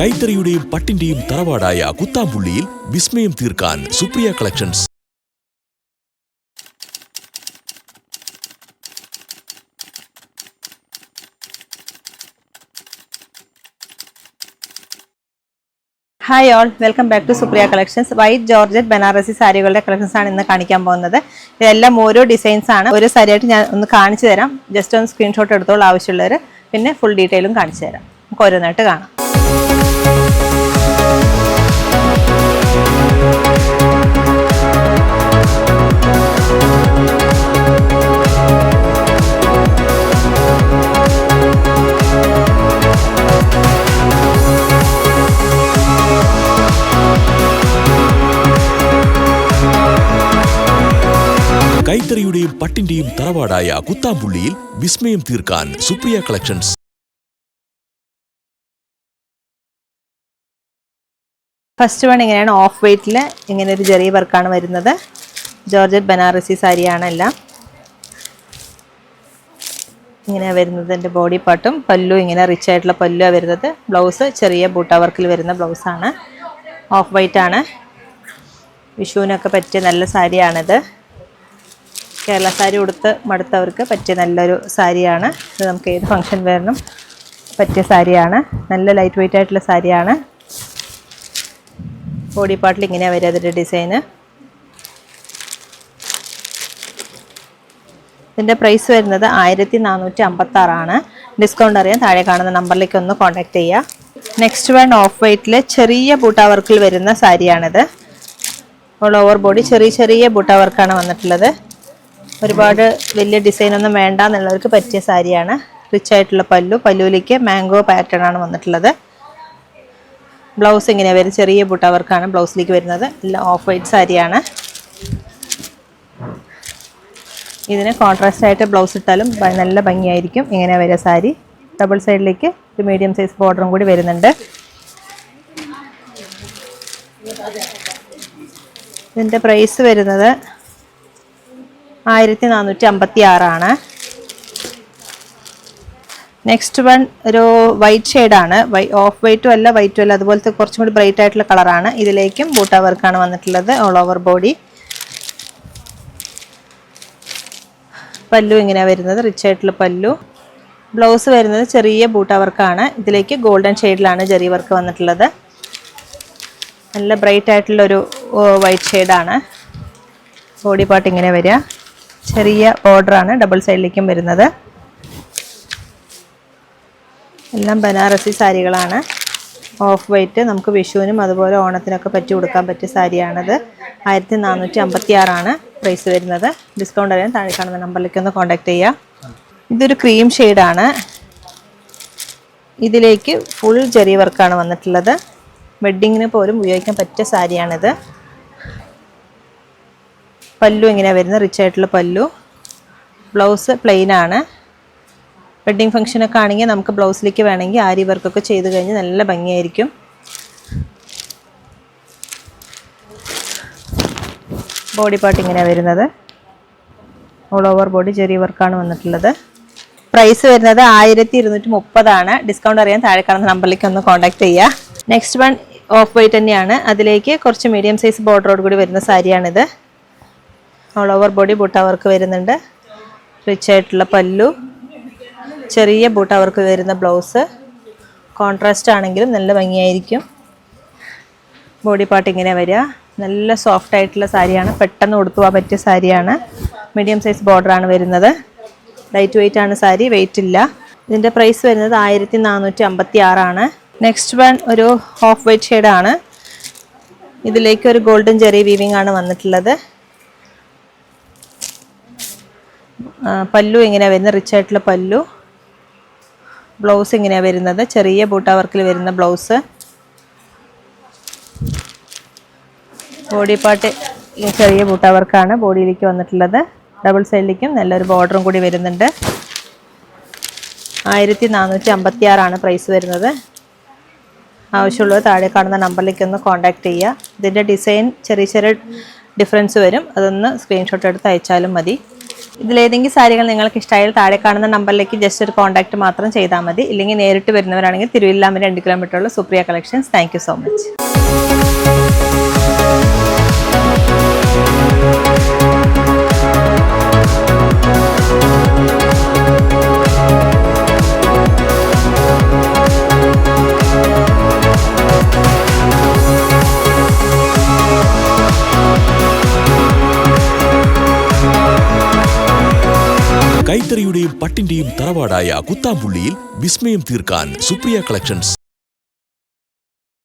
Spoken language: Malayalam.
കൈത്തറിയുടെയും പട്ടിന്റെയും തറവാടായ കുത്താമ്പുള്ളിയിൽ വിസ്മയം തീർക്കാൻ Supriya collections. Hi all, welcome back to Supriya collections. White georgette Banarasi സാരികളുടെ കളക്ഷൻസ് ആണ് ഇന്ന് കാണിക്കാൻ പോകുന്നത്. ഇതെല്ലാം ഓരോ ഡിസൈൻസ് ആണ്. ഒരു സാരിയായിട്ട് ഞാൻ ഒന്ന് കാണിച്ചു തരാം. ജസ്റ്റ് ഒന്ന് സ്ക്രീൻഷോട്ട് എടുത്തോളൂ ആവശ്യമുള്ളവർ. പിന്നെ ഫുൾ ഡീറ്റെയിലും കാണിച്ചു തരാം. നമുക്ക് ഓരോന്നായിട്ട് കാണാം. കൈത്തറിയുടെയും പട്ടിന്റെയും തറവാടായ കുത്താമ്പുള്ളിയിൽ വിസ്മയം തീർക്കാൻ സുപ്രിയ കളക്ഷൻസ്. ഫസ്റ്റ് വൺ ഇങ്ങനെയാണ്, ഓഫ് വെയ്റ്റിൽ ഇങ്ങനെ ഒരു ജെറി വർക്കാണ് വരുന്നത്. ജോർജറ്റ് ബനാറസി സാരിയാണ് എല്ലാം. ഇങ്ങനെയാണ് വരുന്നത്. എൻ്റെ ബോഡി പാർട്ടും പല്ലു ഇങ്ങനെ റിച്ച് ആയിട്ടുള്ള പല്ലുവാണ് വരുന്നത്. ബ്ലൗസ് ചെറിയ ബൂട്ട വർക്കിൽ വരുന്ന ബ്ലൗസാണ്. ഓഫ് വൈറ്റ് ആണ്. വിഷുവിനൊക്കെ പറ്റിയ നല്ല സാരിയാണിത്. കേരള സാരി ഉടുത്ത് മടുത്തവർക്ക് പറ്റിയ നല്ലൊരു സാരിയാണ് ഇത്. നമുക്ക് ഏത് ഫംഗ്ഷൻ വേണം പറ്റിയ സാരിയാണ്. നല്ല ലൈറ്റ് വെയിറ്റ് ആയിട്ടുള്ള സാരിയാണ്. ബോഡി പാർട്ടിൽ ഇങ്ങനെയാണ് വരിക അതിൻ്റെ ഡിസൈന്. ഇതിൻ്റെ പ്രൈസ് വരുന്നത് 1456 ഡിസ്കൗണ്ട് അറിയാൻ താഴെ കാണുന്ന നമ്പറിലേക്ക് ഒന്ന് കോൺടാക്ട് ചെയ്യുക. നെക്സ്റ്റ് വൺ ഓഫ് വൈറ്റിൽ ചെറിയ ബൂട്ട വർക്കിൽ വരുന്ന സാരിയാണിത്. ഓൾ ഓവർ ബോഡി ചെറിയ ചെറിയ ബൂട്ട വർക്കാണ് വന്നിട്ടുള്ളത്. ഒരുപാട് വലിയ ഡിസൈനൊന്നും വേണ്ട എന്നുള്ളവർക്ക് പറ്റിയ സാരിയാണ്. റിച്ച് ആയിട്ടുള്ള പല്ലുവിലേക്ക് മാംഗോ പാറ്റേൺ ആണ് വന്നിട്ടുള്ളത്. ബ്ലൗസ് ഇങ്ങനെ വരും, ചെറിയ ബൂട്ട വർക്കാണ് ബ്ലൗസിലേക്ക് വരുന്നത്. എല്ലാം ഓഫ് വൈറ്റ് സാരിയാണ്. ഇതിന് കോൺട്രാസ്റ്റ് ആയിട്ട് ബ്ലൗസ് ഇട്ടാലും നല്ല ഭംഗിയായിരിക്കും. ഇങ്ങനെ വരിക സാരി. ഡബിൾ സൈഡിലേക്ക് ഒരു മീഡിയം സൈസ് ബോർഡറും കൂടി വരുന്നുണ്ട്. ഇതിൻ്റെ പ്രൈസ് വരുന്നത് 1456. നെക്സ്റ്റ് വൺ ഒരു വൈറ്റ് ഷെയ്ഡാണ്. ഓഫ് വൈറ്റും അല്ല വൈറ്റും അല്ല, അതുപോലത്തെ കുറച്ചും കൂടി ബ്രൈറ്റ് ആയിട്ടുള്ള കളറാണ്. ഇതിലേക്കും ബൂട്ട വർക്കാണ് വന്നിട്ടുള്ളത്. All over body. പല്ലു ഇങ്ങനെയാണ് വരുന്നത്, റിച്ച് ആയിട്ടുള്ള പല്ലു. ബ്ലൗസ് വരുന്നത് ചെറിയ ബൂട്ട വർക്കാണ്. ഇതിലേക്ക് ഗോൾഡൻ ഷെയ്ഡിലാണ് ജെറി വർക്ക് വന്നിട്ടുള്ളത്. നല്ല ബ്രൈറ്റ് ആയിട്ടുള്ളൊരു വൈറ്റ് ഷെയ്ഡാണ്. ബോഡി പാർട്ട് ഇങ്ങനെ വരിക. ചെറിയ ബോർഡറാണ് ഡബിൾ സൈഡിലേക്കും വരുന്നത്. എല്ലാം ബനാറസി സാരികളാണ്. ഓഫ് വൈറ്റ് നമുക്ക് വിഷുവിനും അതുപോലെ ഓണത്തിനൊക്കെ പറ്റി കൊടുക്കാൻ പറ്റിയ സാരിയാണത്. 1456 പ്രൈസ് വരുന്നത്. ഡിസ്കൗണ്ട് അറിയാൻ താഴെ കാണുന്ന നമ്പറിലേക്ക് ഒന്ന് കോൺടാക്ട് ചെയ്യുക. ഇതൊരു ക്രീം ഷെയ്ഡാണ്. ഇതിലേക്ക് ഫുൾ ജെറി വർക്കാണ് വന്നിട്ടുള്ളത്. വെഡ്ഡിങ്ങിന് പോലും ഉപയോഗിക്കാൻ പറ്റിയ സാരിയാണിത്. പല്ലു ഇങ്ങനെ വരുന്ന റിച്ച് ആയിട്ടുള്ള പല്ലു. ബ്ലൗസ് പ്ലെയിൻ ആണ്. വെഡ്ഡിങ് ഫംഗ്ഷനൊക്കെ ആണെങ്കിൽ നമുക്ക് ബ്ലൗസിലേക്ക് വേണമെങ്കിൽ ആരി വർക്കൊക്കെ ചെയ്ത് കഴിഞ്ഞ് നല്ല ഭംഗിയായിരിക്കും. ബോഡി പാർട്ട് ഇങ്ങനെ വരുന്നത്. ഓൾ ഓവർ ബോഡി ചെറിയ വർക്കാണ് വന്നിട്ടുള്ളത്. പ്രൈസ് വരുന്നത് 1230. ഡിസ്കൗണ്ട് അറിയാൻ താഴെ കാണുന്ന നമ്പറിലേക്ക് ഒന്ന് കോൺടാക്ട് ചെയ്യുക. നെക്സ്റ്റ് വൺ ഓഫ് വൈറ്റ് തന്നെയാണ്. അതിലേക്ക് കുറച്ച് മീഡിയം സൈസ് ബോർഡറോട് കൂടി വരുന്ന സാരിയാണിത്. ഓൾ ഓവർ ബോഡി ബൂട്ട വർക്ക് വരുന്നുണ്ട്. റിച്ച് ആയിട്ടുള്ള പല്ലു, ചെറിയ ബൂട്ട വർക്ക് വരുന്ന ബ്ലൗസ്. കോൺട്രാസ്റ്റ് ആണെങ്കിലും നല്ല ഭംഗിയായിരിക്കും. ബോഡി പാർട്ട് ഇങ്ങനെ വരിക. നല്ല സോഫ്റ്റ് ആയിട്ടുള്ള സാരിയാണ്. പെട്ടെന്ന് ഉടുത്തു പോകാൻ പറ്റിയ സാരിയാണ്. മീഡിയം സൈസ് ബോർഡറാണ് വരുന്നത്. ലൈറ്റ് വെയിറ്റ് ആണ് സാരി, വെയിറ്റ് ഇല്ല. ഇതിൻ്റെ പ്രൈസ് വരുന്നത് 1456. നെക്സ്റ്റ് വൺ ഒരു ഓഫ് വൈറ്റ് ഷെയ്ഡാണ്. ഇതിലേക്ക് ഒരു ഗോൾഡൻ ജെറി വീവിംഗ് ആണ് വന്നിട്ടുള്ളത്. പല്ലു ഇങ്ങനെ വരുന്ന റിച്ച് ആയിട്ടുള്ള പല്ലു. ബ്ലൗസ് ഇങ്ങനെയാണ് വരുന്നത്. ചെറിയ ബൂട്ട വർക്കിൽ വരുന്ന ബ്ലൗസ്. ബോഡി പാർട്ട് ചെറിയ ബൂട്ട വർക്കാണ് ബോഡിയിലേക്ക് വന്നിട്ടുള്ളത്. ഡബിൾ സൈഡിലേക്കും നല്ലൊരു ബോർഡറും കൂടി വരുന്നുണ്ട്. 1456 പ്രൈസ് വരുന്നത്. ആവശ്യമുള്ളത് താഴെ കാണുന്ന നമ്പറിലേക്ക് ഒന്ന് കോൺടാക്ട് ചെയ്യുക. ഇതിൻ്റെ ഡിസൈൻ ചെറിയ ചെറിയ ഡിഫറൻസ് വരും. അതൊന്ന് സ്ക്രീൻഷോട്ട് എടുത്ത് അയച്ചാലും മതി. ഇതിലേതെങ്കിലും സാരികൾ നിങ്ങൾക്ക് ഇഷ്ടമായാൽ താഴെ കാണുന്ന നമ്പറിലേക്ക് ജസ്റ്റ് ഒരു കോൺടാക്ട് മാത്രം ചെയ്താൽ മതി. ഇല്ലെങ്കിൽ നേരിട്ട് വരുന്നവരാണെങ്കിൽ തിരുവല്ലാമല 2 കിലോമീറ്ററുള്ള Supriya collections. Thank you so much. കൈത്തറിയുടെയും പട്ടിന്റെയും തറവാടായ കുത്താമ്പുള്ളിയിൽ വിസ്മയം തീർക്കാൻ സുപ്രിയ കളക്ഷൻസ്.